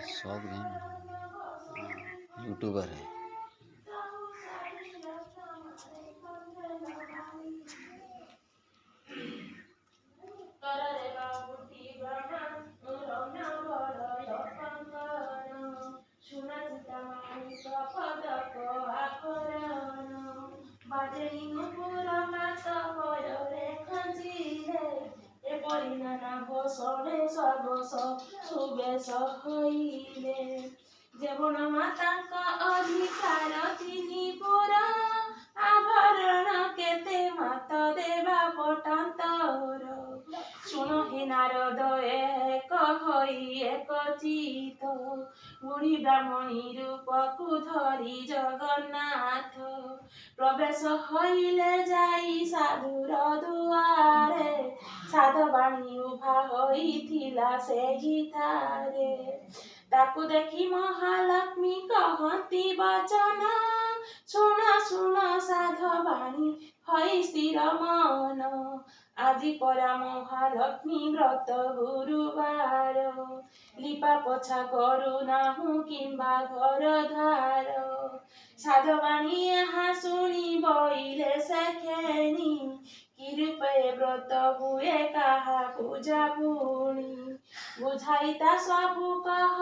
शौक है यूट्यूबर है। जेवण मातांक अधिकार तिनी पुरा आभरण केते मात देवा पटांतर शुण हे नारद एक होई एक चित बुढ़ी ब्राह्मणी रूप को धरी जगन्नाथ प्रवेश हईले जाई साधुर दुआरे साधवाणी उभा होईथिला सेही थारे ताकू देखी महालक्ष्मी कहती वचन शुण शुण साधवाणी हई स्थिर मन আজি পরা মহালক্ষ্মী ব্রত গুরুবার লিপা পোছা করু নাহু কিংবা ঘর ধার সাধবাণী এহা শুনি বইলে শেখেনি কিরূপে ব্রত হুয়ে কাহা পূজা পুনি বুঝাইতা সবু কহ